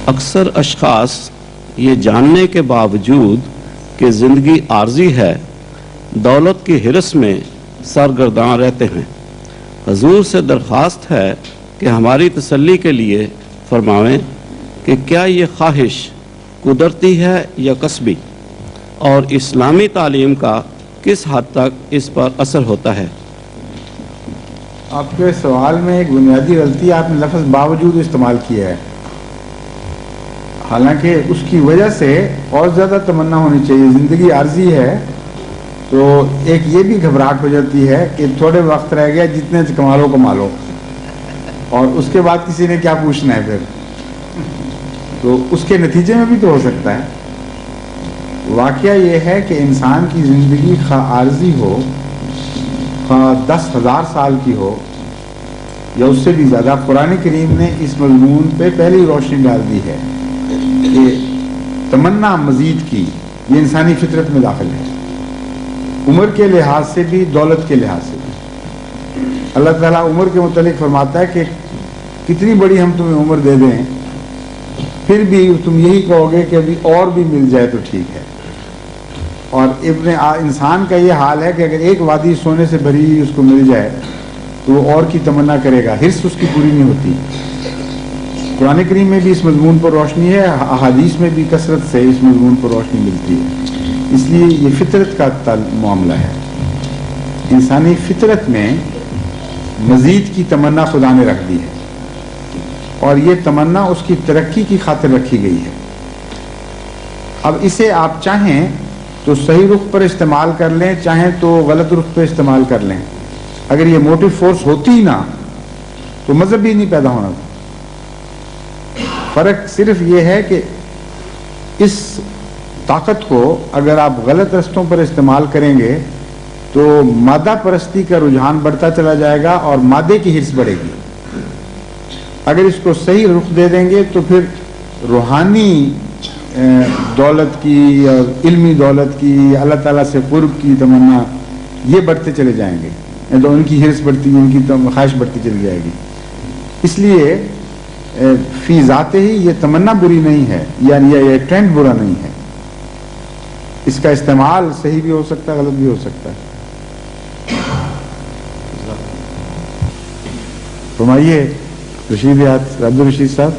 اکثر اشخاص یہ جاننے کے باوجود کہ زندگی عارضی ہے دولت کی ہرس میں سرگرداں رہتے ہیں۔ حضور سے درخواست ہے کہ ہماری تسلی کے لیے فرمائیں کہ کیا یہ خواہش قدرتی ہے یا کسبی، اور اسلامی تعلیم کا کس حد تک اس پر اثر ہوتا ہے؟ آپ کے سوال میں ایک بنیادی غلطی، آپ نے لفظ باوجود استعمال کیا ہے، حالانکہ اس کی وجہ سے اور زیادہ تمنا ہونی چاہیے۔ زندگی عارضی ہے تو ایک یہ بھی گھبراہٹ ہو جاتی ہے کہ تھوڑے وقت رہ گیا، جتنے کما لو کما لو، اور اس کے بعد کسی نے کیا پوچھنا ہے پھر، تو اس کے نتیجے میں بھی تو ہو سکتا ہے۔ واقعہ یہ ہے کہ انسان کی زندگی خواہ عارضی ہو، خواہ 10,000 سال کی ہو یا اس سے بھی زیادہ، قرآن کریم نے اس مضمون پہ پہلی روشنی ڈال دی ہے کہ تمنا مزید کی یہ انسانی فطرت میں داخل ہے، عمر کے لحاظ سے بھی، دولت کے لحاظ سے بھی۔ اللہ تعالیٰ عمر کے متعلق فرماتا ہے کہ کتنی بڑی ہم تمہیں عمر دے دیں پھر بھی تم یہی کہو گے کہ ابھی اور بھی مل جائے تو ٹھیک ہے۔ اور انسان کا یہ حال ہے کہ اگر ایک وادی سونے سے بھری ہوئی اس کو مل جائے تو وہ اور کی تمنا کرے گا، حرص اس کی پوری نہیں ہوتی۔ قرآن کریم میں بھی اس مضمون پر روشنی ہے، احادیث میں بھی کثرت سے اس مضمون پر روشنی ملتی ہے۔ اس لیے یہ فطرت کا معاملہ ہے، انسانی فطرت میں مزید کی تمنا خدا نے رکھ دی ہے، اور یہ تمنا اس کی ترقی کی خاطر رکھی گئی ہے۔ اب اسے آپ چاہیں تو صحیح رخ پر استعمال کر لیں، چاہیں تو غلط رخ پر استعمال کر لیں۔ اگر یہ موٹیو فورس ہوتی ہی نہ تو مذہب بھی نہیں پیدا ہونا تھا۔ فرق صرف یہ ہے کہ اس طاقت کو اگر آپ غلط رستوں پر استعمال کریں گے تو مادہ پرستی کا رجحان بڑھتا چلا جائے گا اور مادے کی حرص بڑھے گی۔ اگر اس کو صحیح رخ دے دیں گے تو پھر روحانی دولت کی اور علمی دولت کی، اللہ تعالیٰ سے قرب کی تمنا، یہ بڑھتے چلے جائیں گے، تو ان کی حرص بڑھتی، ان کی خواہش بڑھتی چلی جائے گی۔ اس لیے فی ذات ہی یہ تمنا بری نہیں ہے، یعنی یہ ٹرینڈ برا نہیں ہے، اس کا استعمال صحیح بھی ہو سکتا ہے، غلط بھی ہو سکتا ہے۔ فرمائیے رشید عبد الرشید صاحب۔